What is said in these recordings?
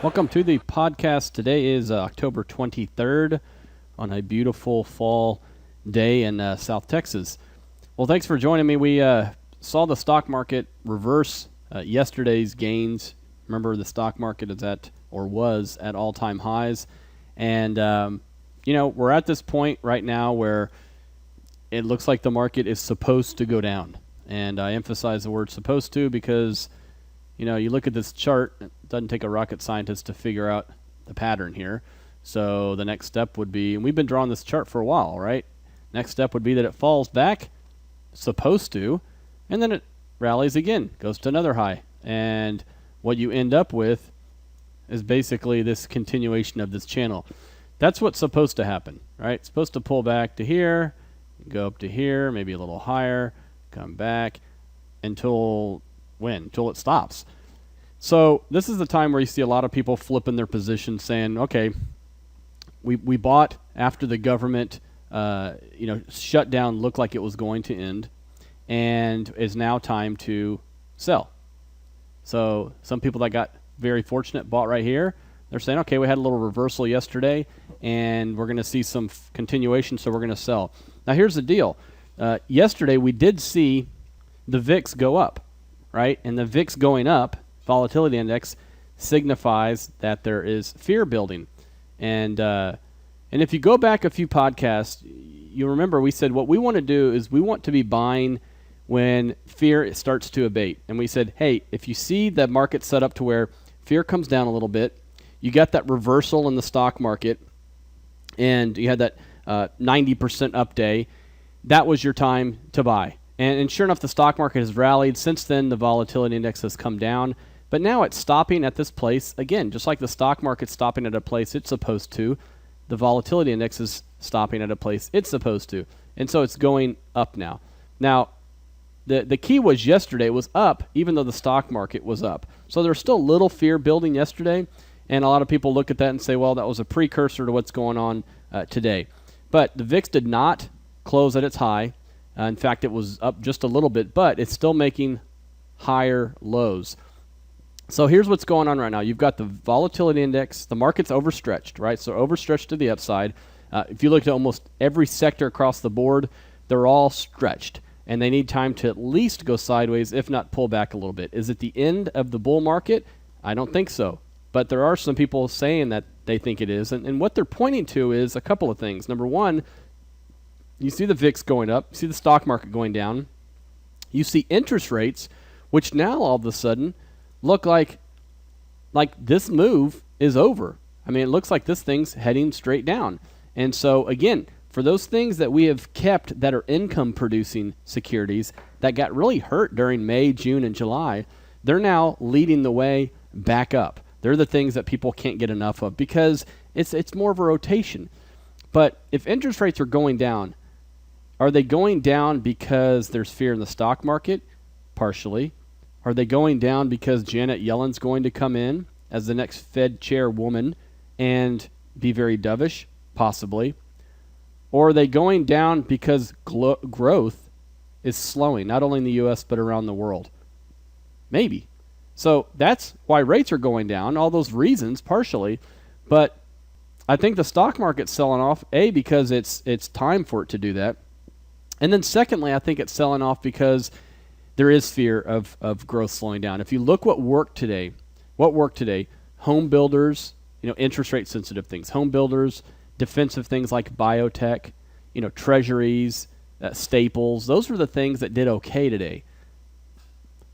Welcome to the podcast. Today is October 23rd on a beautiful fall day in South Texas. Well, thanks for joining me. We saw the stock market reverse yesterday's gains. Remember, the stock market is at, or was at, all-time highs. And, we're at this point right now where it looks like the market is supposed to go down. And I emphasize the word supposed to because, you look at this chart, it doesn't take a rocket scientist to figure out the pattern here. So the next step would be, and we've been drawing this chart for a while, right? Next step would be that it falls back, supposed to, and then it rallies again, goes to another high. And what you end up with is basically this continuation of this channel. That's what's supposed to happen, right? It's supposed to pull back to here, go up to here, maybe a little higher, come back until when? Until it stops. So this is the time where you see a lot of people flipping their position saying, okay, we bought after the government shutdown looked like it was going to end, and it's now time to sell. So some people that got very fortunate bought right here. They're saying, okay, we had a little reversal yesterday, and we're going to see some continuation, so we're going to sell. Now here's the deal. Yesterday we did see the VIX go up, right? And the VIX going up, volatility index, signifies that there is fear building. And if you go back a few podcasts, you remember we said what we want to do is we want to be buying when fear starts to abate. And we said, hey, if you see the market set up to where fear comes down a little bit, you got that reversal in the stock market, and you had that 90% up day, that was your time to buy. And sure enough, the stock market has rallied. Since then, the volatility index has come down. But now it's stopping at this place. Again, just like the stock market's stopping at a place it's supposed to, the volatility index is stopping at a place it's supposed to. And so it's going up now. Now, the key was yesterday it was up, even though the stock market was up. So there's still a little fear building yesterday. And a lot of people look at that and say, well, that was a precursor to what's going on today. But the VIX did not close at its high. In fact, it was up just a little bit, but it's still making higher lows. So here's what's going on right now. You've got the volatility index. The market's overstretched, right? So overstretched to the upside. If you look at almost every sector across the board, they're all stretched, and they need time to at least go sideways, if not pull back a little bit. Is it the end of the bull market? I don't think so. But there are some people saying that they think it is. And what they're pointing to is a couple of things. Number one, you see the VIX going up. You see the stock market going down. You see interest rates, which now all of a sudden look like this move is over. I mean, it looks like this thing's heading straight down. And so, again, for those things that we have kept that are income-producing securities that got really hurt during May, June, and July, they're now leading the way back up. They're the things that people can't get enough of because it's more of a rotation. But if interest rates are going down, are they going down because there's fear in the stock market? Partially. Are they going down because Janet Yellen's going to come in as the next Fed chairwoman and be very dovish? Possibly. Or are they going down because growth is slowing, not only in the U.S. but around the world? Maybe. So that's why rates are going down, all those reasons, partially. But I think the stock market's selling off, A, because it's time for it to do that. And then secondly, I think it's selling off because there is fear of growth slowing down. If you look what worked today, home builders, interest rate sensitive things, home builders, defensive things like biotech, treasuries, staples, those were the things that did okay today.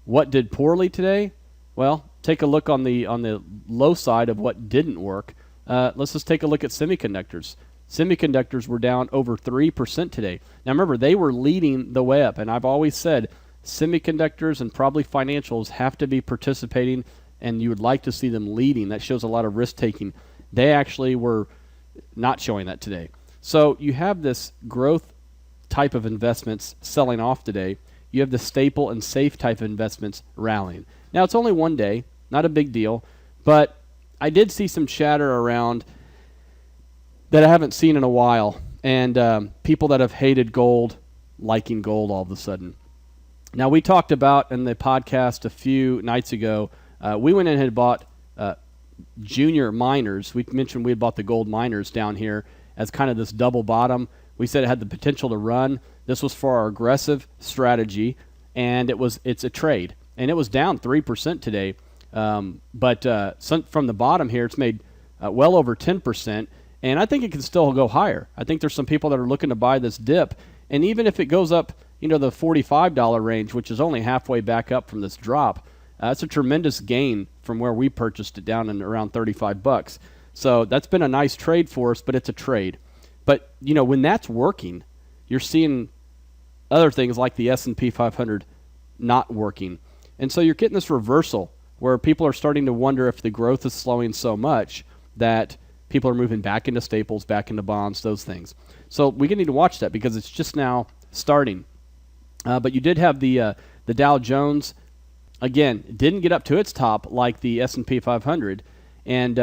What did poorly today? Well, take a look on the low side of what didn't work. Let's just take a look at semiconductors. Semiconductors were down over 3% today. Now remember, they were leading the way up, and I've always said semiconductors and probably financials have to be participating, and you would like to see them leading. That shows a lot of risk-taking. They actually were not showing that today. So you have this growth type of investments selling off today. You have the staple and safe type of investments rallying. Now, it's only one day, not a big deal, but I did see some chatter around that I haven't seen in a while, and people that have hated gold liking gold all of a sudden. Now, we talked about in the podcast a few nights ago, we went in and had bought junior miners. We mentioned we had bought the gold miners down here as kind of this double bottom. We said it had the potential to run. This was for our aggressive strategy, and it's a trade. And it was down 3% today. But from the bottom here, it's made well over 10%. And I think it can still go higher. I think there's some people that are looking to buy this dip. And even if it goes up, the $45 range, which is only halfway back up from this drop, that's a tremendous gain from where we purchased it down in around $35. So that's been a nice trade for us, but it's a trade. But, when that's working, you're seeing other things like the S&P 500 not working. And so you're getting this reversal where people are starting to wonder if the growth is slowing so much that people are moving back into staples, back into bonds, those things. So we need to watch that because it's just now starting. But you did have the Dow Jones. Again, it didn't get up to its top like the S&P 500. And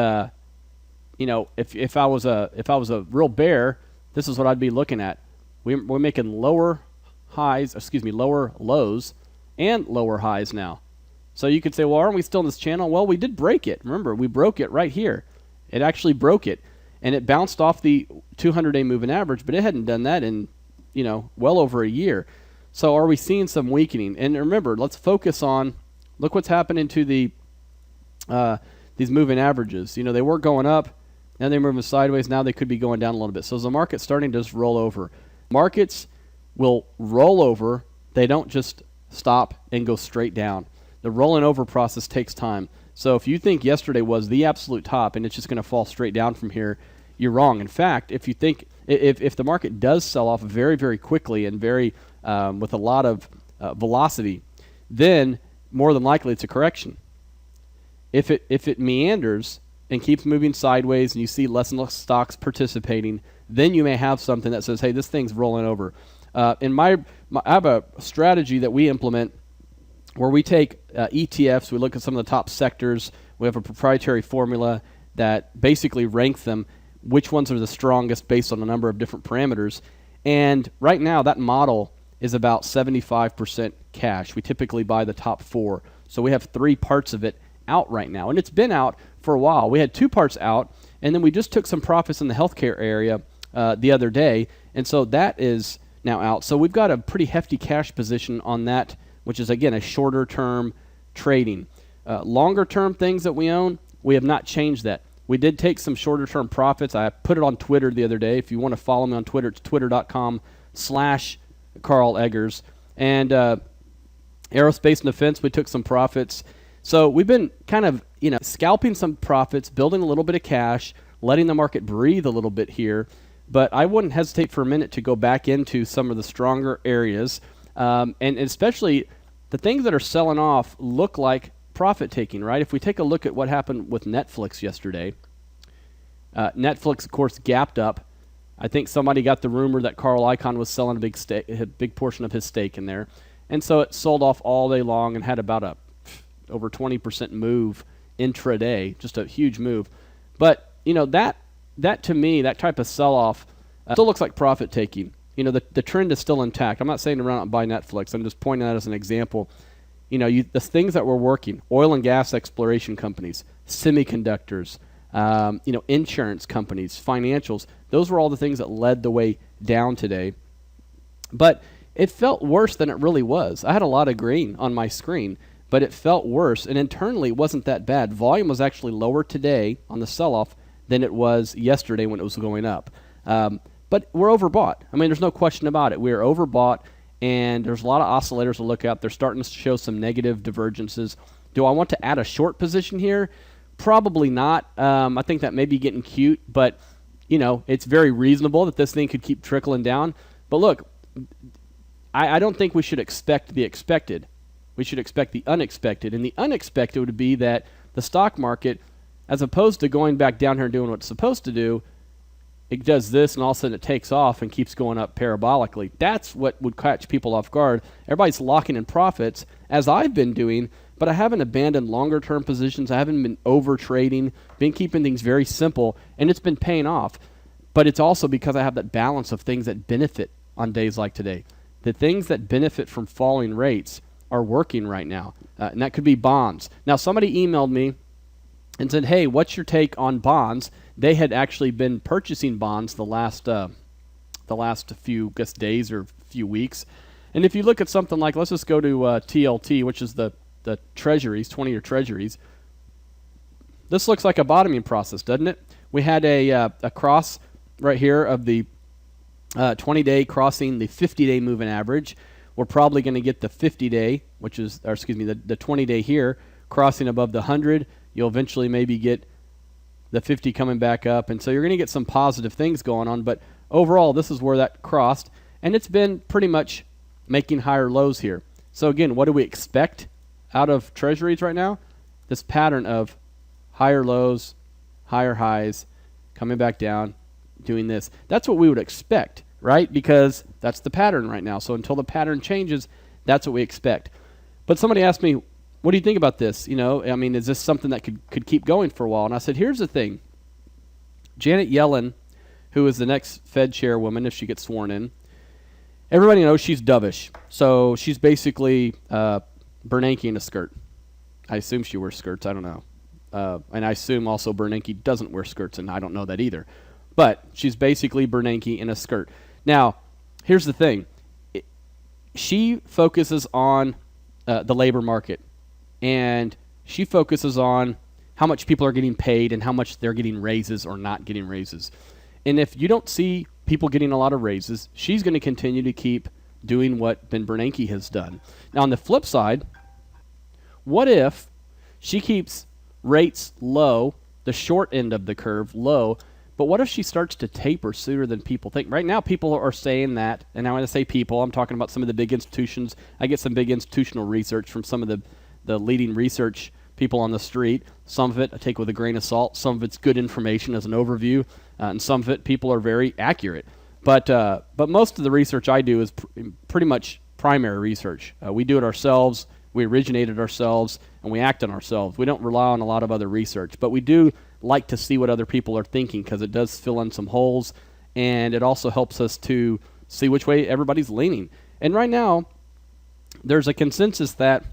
if I was a real bear, this is what I'd be looking at. We're making lower lows and lower highs now. So you could say, well, aren't we still in this channel? Well, we did break it. Remember, we broke it right here. It actually broke it, and it bounced off the 200-day moving average, but it hadn't done that in, well over a year. So are we seeing some weakening? And remember, let's focus on, look what's happening to these moving averages. They were going up, now they're moving sideways, now they could be going down a little bit. So is the market starting to just roll over? Markets will roll over. They don't just stop and go straight down. The rolling over process takes time. So if you think yesterday was the absolute top and it's just going to fall straight down from here, you're wrong. In fact, if you think if the market does sell off very, very quickly and very with a lot of velocity, then more than likely it's a correction. If it meanders and keeps moving sideways and you see less and less stocks participating, then you may have something that says, hey, this thing's rolling over. I have a strategy that we implement where we take ETFs, we look at some of the top sectors, we have a proprietary formula that basically ranks them, which ones are the strongest based on a number of different parameters. And right now that model is about 75% cash. We typically buy the top 4. So we have 3 parts of it out right now. And it's been out for a while. We had 2 parts out, and then we just took some profits in the healthcare area the other day. And so that is now out. So we've got a pretty hefty cash position on that, which is, again, a shorter term trading. Longer term things that we own, we have not changed that. We did take some shorter term profits. I put it on Twitter the other day. If you want to follow me on Twitter, it's twitter.com/Carl Eggers. And aerospace and defense, we took some profits. So we've been kind of, scalping some profits, building a little bit of cash, letting the market breathe a little bit here. But I wouldn't hesitate for a minute to go back into some of the stronger areas. And especially the things that are selling off look like profit taking, right? If we take a look at what happened with Netflix yesterday, Netflix, of course, gapped up. I think somebody got the rumor that Carl Icahn was selling a big portion of his stake in there. And so it sold off all day long and had about over 20% move intraday, just a huge move. But, that to me, that type of sell-off still looks like profit taking. The trend is still intact. I'm not saying to run out and buy Netflix. I'm just pointing that as an example. The things that were working, oil and gas exploration companies, semiconductors, insurance companies, financials, those were all the things that led the way down today. But it felt worse than it really was. I had a lot of green on my screen, but it felt worse. And internally, it wasn't that bad. Volume was actually lower today on the sell-off than it was yesterday when it was going up. But we're overbought. I mean, there's no question about it. We're overbought, and there's a lot of oscillators to look at. They're starting to show some negative divergences. Do I want to add a short position here? Probably not. I think that may be getting cute, but, it's very reasonable that this thing could keep trickling down. But look, I don't think we should expect the expected. We should expect the unexpected. And the unexpected would be that the stock market, as opposed to going back down here and doing what it's supposed to do, it does this and all of a sudden it takes off and keeps going up parabolically. That's what would catch people off guard. Everybody's locking in profits, as I've been doing, but I haven't abandoned longer term positions. I haven't been over trading, been keeping things very simple, and it's been paying off. But it's also because I have that balance of things that benefit on days like today. The things that benefit from falling rates are working right now, and that could be bonds. Now, somebody emailed me and said, hey, what's your take on bonds? They had actually been purchasing bonds the last few days or few weeks. And if you look at something like, let's just go to TLT, which is the treasuries, 20-year treasuries. This looks like a bottoming process, doesn't it? We had a cross right here of the 20-day crossing the 50-day moving average. We're probably going to get the 50-day, the 20-day here crossing above the 100. You'll eventually maybe get the 50 coming back up, and so you're going to get some positive things going on. But overall, this is where that crossed, and it's been pretty much making higher lows here. So again, what do we expect out of treasuries right now? This pattern of higher lows, higher highs, coming back down, doing this. That's what we would expect, right? Because that's the pattern right now. So until the pattern changes, that's what we expect. But somebody asked me, what do you think about this? Is this something that could keep going for a while? And I said, here's the thing. Janet Yellen, who is the next Fed chairwoman if she gets sworn in, everybody knows she's dovish. So she's basically Bernanke in a skirt. I assume she wears skirts. I don't know. And I assume also Bernanke doesn't wear skirts, and I don't know that either. But she's basically Bernanke in a skirt. Now, here's the thing. She focuses on the labor market, and she focuses on how much people are getting paid and how much they're getting raises or not getting raises. And if you don't see people getting a lot of raises, she's going to continue to keep doing what Ben Bernanke has done. Now, on the flip side, what if she keeps rates low, the short end of the curve low, but what if she starts to taper sooner than people think? Right now, people are saying that, and when I say people, I'm talking about some of the big institutions. I get some big institutional research from some of the leading research people on the street. Some of it I take with a grain of salt. Some of it's good information as an overview, and some of it people are very accurate. But most of the research I do is pretty much primary research. We do it ourselves. We originate it ourselves, and we act on ourselves. We don't rely on a lot of other research, but we do like to see what other people are thinking because it does fill in some holes, and it also helps us to see which way everybody's leaning. And right now, there's a consensus that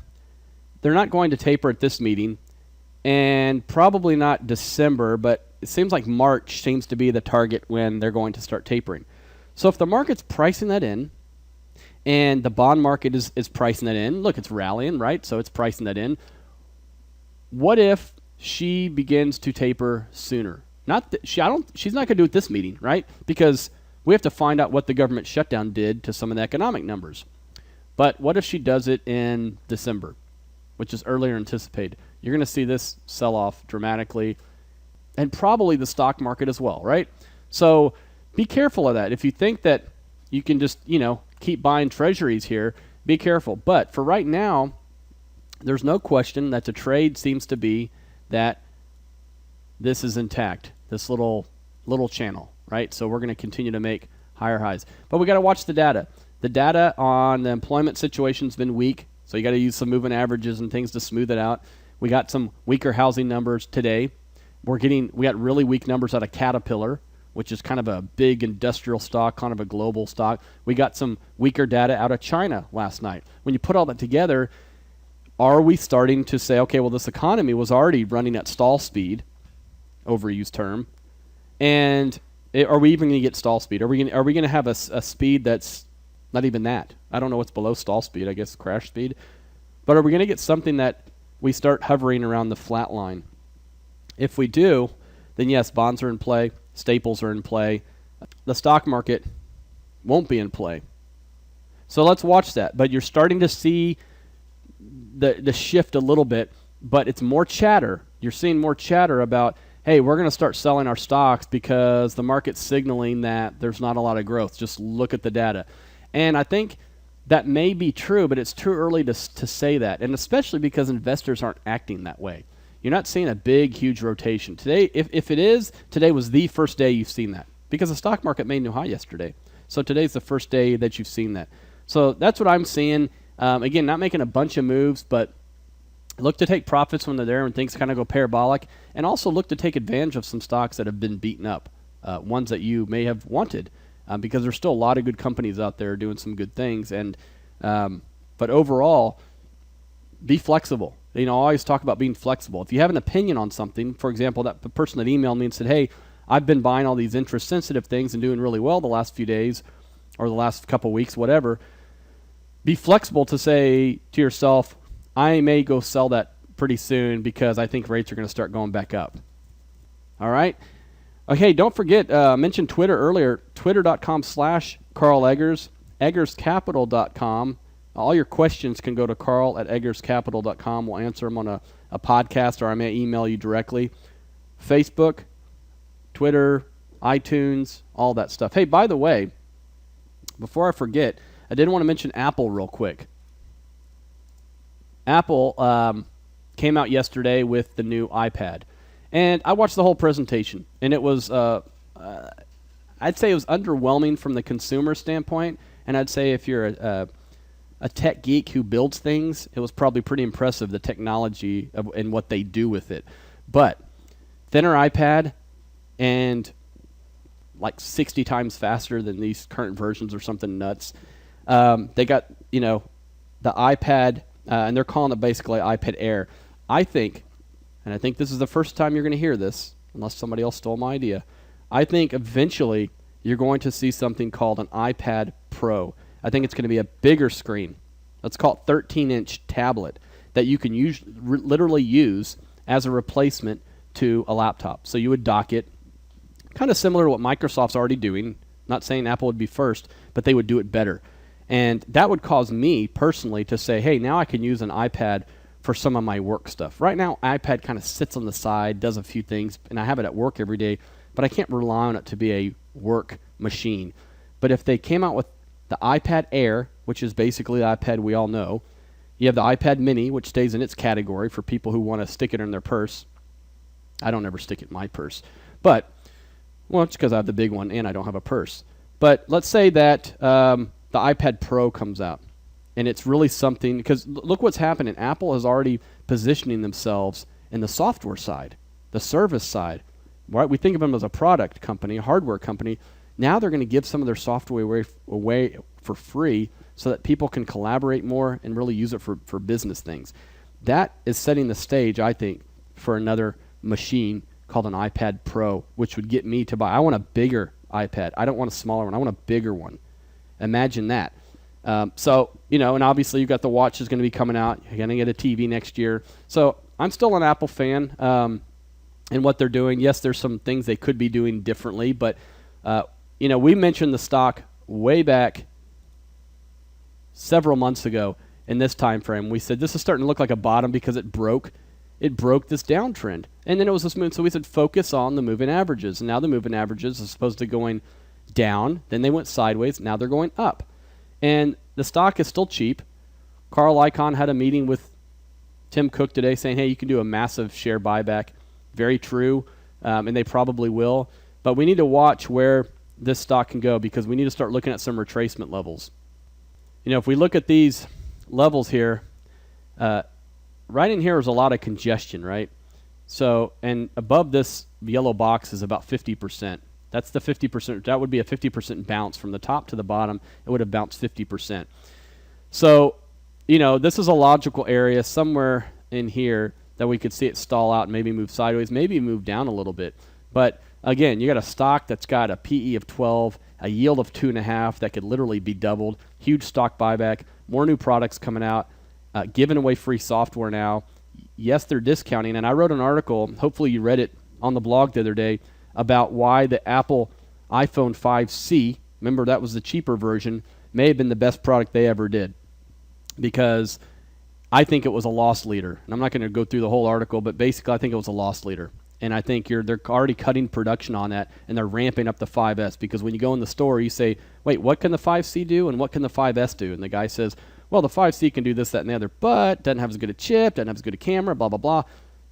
they're not going to taper at this meeting, and probably not December, but it seems like March seems to be the target when they're going to start tapering. So if the market's pricing that in, and the bond market is pricing that in, look, it's rallying, right? So it's pricing that in. What if she begins to taper sooner? She's not going to do it this meeting, right? Because we have to find out what the government shutdown did to some of the economic numbers. But what if she does it in December, which is earlier anticipated? You're going to see this sell off dramatically, and probably the stock market as well, right? So be careful of that. If you think that you can just, keep buying treasuries here, be careful. But for right now, there's no question that the trade seems to be that this is intact, this little channel, right? So we're going to continue to make higher highs. But we got to watch the data. The data on the employment situation's been weak, so you got to use some moving averages and things to smooth it out. We got some weaker housing numbers today. We got really weak numbers out of Caterpillar, which is kind of a big industrial stock, kind of a global stock. We got some weaker data out of China last night. When you put all that together, are we starting to say, okay, well, this economy was already running at stall speed, overused term, and are we even going to get stall speed? Are we going to have a speed that's not even that? I don't know what's below stall speed, I guess crash speed. But are we going to get something that we start hovering around the flat line? If we do, then yes, bonds are in play. Staples are in play. The stock market won't be in play. So let's watch that. But you're starting to see the shift a little bit, but it's more chatter. You're seeing more chatter about, hey, we're going to start selling our stocks because the market's signaling that there's not a lot of growth. Just look at the data. And I think that may be true, but it's too early to say that, and especially because investors aren't acting that way. You're not seeing a big, huge rotation. Today, if it is, today was the first day you've seen that because the stock market made new high yesterday. So today's the first day that you've seen that. So that's what I'm seeing. Again, not making a bunch of moves, but look to take profits when they're there and things kind of go parabolic, and also look to take advantage of some stocks that have been beaten up, ones that you may have wanted, because there's still a lot of good companies out there doing some good things. And but overall, be flexible. I always talk about being flexible. If you have an opinion on something, for example, that the person that emailed me and said, hey, I've been buying all these interest-sensitive things and doing really well the last few days or the last couple weeks, whatever, be flexible to say to yourself, I may go sell that pretty soon because I think rates are going to start going back up. All right? Okay, don't forget, I mentioned Twitter earlier, twitter.com/Carl Eggers, eggerscapital.com. All your questions can go to carl@eggerscapital.com. We'll answer them on a podcast, or I may email you directly. Facebook, Twitter, iTunes, all that stuff. Hey, by the way, before I forget, I did want to mention Apple real quick. Apple came out yesterday with the new iPad. And I watched the whole presentation, and it was, I'd say it was underwhelming from the consumer standpoint, and I'd say if you're a tech geek who builds things, it was probably pretty impressive, the technology and what they do with it. But thinner iPad and like 60 times faster than these current versions or something nuts. They got, the iPad, and they're calling it basically iPad Air. I think, and I think this is the first time you're going to hear this, unless somebody else stole my idea, I think eventually you're going to see something called an iPad Pro. I think it's going to be a bigger screen. Let's call it 13-inch tablet that you can literally use as a replacement to a laptop. So you would dock it, kind of similar to what Microsoft's already doing. Not saying Apple would be first, but they would do it better. And that would cause me personally to say, hey, now I can use an iPad for some of my work stuff. Right now, iPad kind of sits on the side, does a few things, and I have it at work every day, but I can't rely on it to be a work machine. But if they came out with the iPad Air, which is basically the iPad we all know, you have the iPad Mini, which stays in its category for people who want to stick it in their purse. I don't ever stick it in my purse. But, well, it's because I have the big one and I don't have a purse. But let's say that the iPad Pro comes out. And it's really something, because look what's happening. Apple is already positioning themselves in the software side, the service side. Right? We think of them as a product company, a hardware company. Now they're going to give some of their software away for free so that people can collaborate more and really use it for business things. That is setting the stage, I think, for another machine called an iPad Pro, which would get me to buy. I want a bigger iPad. I don't want a smaller one. I want a bigger one. Imagine that. And obviously you've got the watch is going to be coming out. You're going to get a TV next year. So I'm still an Apple fan in what they're doing. Yes, there's some things they could be doing differently, but, we mentioned the stock way back several months ago in this time frame. We said this is starting to look like a bottom because it broke this downtrend. And then it was this move. So we said focus on the moving averages. And now the moving averages are supposed to going down. Then they went sideways. Now they're going up. And the stock is still cheap. Carl Icahn had a meeting with Tim Cook today saying, hey, you can do a massive share buyback. Very true, and they probably will. But we need to watch where this stock can go because we need to start looking at some retracement levels. If we look at these levels here, right in here is a lot of congestion, right? So, and above this yellow box is about 50%. That's the 50%. That would be a 50% bounce from the top to the bottom. It would have bounced 50%. So, this is a logical area somewhere in here that we could see it stall out and maybe move sideways, maybe move down a little bit. But again, you got a stock that's got a PE of 12, a yield of 2.5 that could literally be doubled. Huge stock buyback, more new products coming out, giving away free software now. Yes, they're discounting. And I wrote an article, hopefully you read it on the blog the other day, about why the Apple iPhone 5C, remember that was the cheaper version, may have been the best product they ever did. Because I think it was a loss leader. And I'm not going to go through the whole article, but basically I think it was a loss leader. And I think they're already cutting production on that, and they're ramping up the 5S. Because when you go in the store, you say, wait, what can the 5C do and what can the 5S do? And the guy says, well, the 5C can do this, that, and the other, but doesn't have as good a chip, doesn't have as good a camera, blah, blah, blah.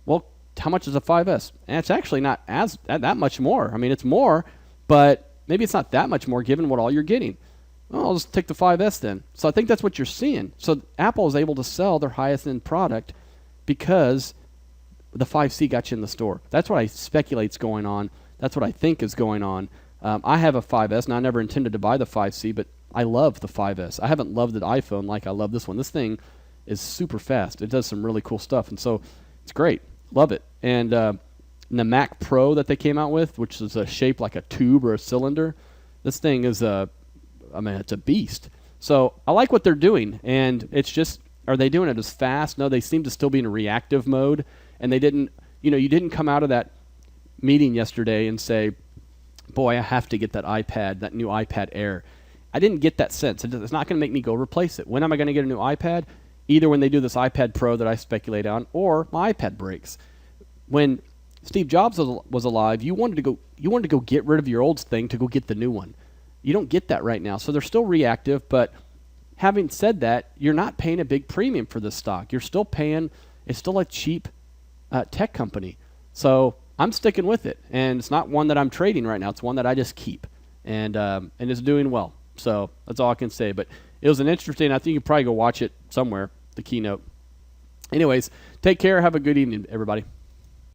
Well, how much is a 5S? And it's actually not that much more. I mean, it's more, but maybe it's not that much more given what all you're getting. Well, I'll just take the 5S then. So I think that's what you're seeing. So Apple is able to sell their highest end product because the 5C got you in the store. That's what I speculate's going on. That's what I think is going on. I have a 5S, and I never intended to buy the 5C, but I love the 5S. I haven't loved the iPhone like I love this one. This thing is super fast. It does some really cool stuff, and so it's great. Love it. And the Mac Pro that they came out with, which is a shape like a tube or a cylinder, this thing is it's a beast. So I like what they're doing, and it's just, are they doing it as fast? No, they seem to still be in a reactive mode, and they didn't, you didn't come out of that meeting yesterday and say, boy, I have to get that new iPad Air. I didn't get that sense. It's not going to make me go replace it. When am I going to get a new iPad? Either when they do this iPad Pro that I speculate on, or my iPad breaks. When Steve Jobs was alive, you wanted to go get rid of your old thing to go get the new one. You don't get that right now. So they're still reactive, but having said that, you're not paying a big premium for this stock. You're still paying, it's still a cheap tech company. So I'm sticking with it, and it's not one that I'm trading right now. It's one that I just keep, and it's doing well. So that's all I can say. But it was an interesting, I think you can probably go watch it somewhere, the keynote. Anyways, take care. Have a good evening, everybody.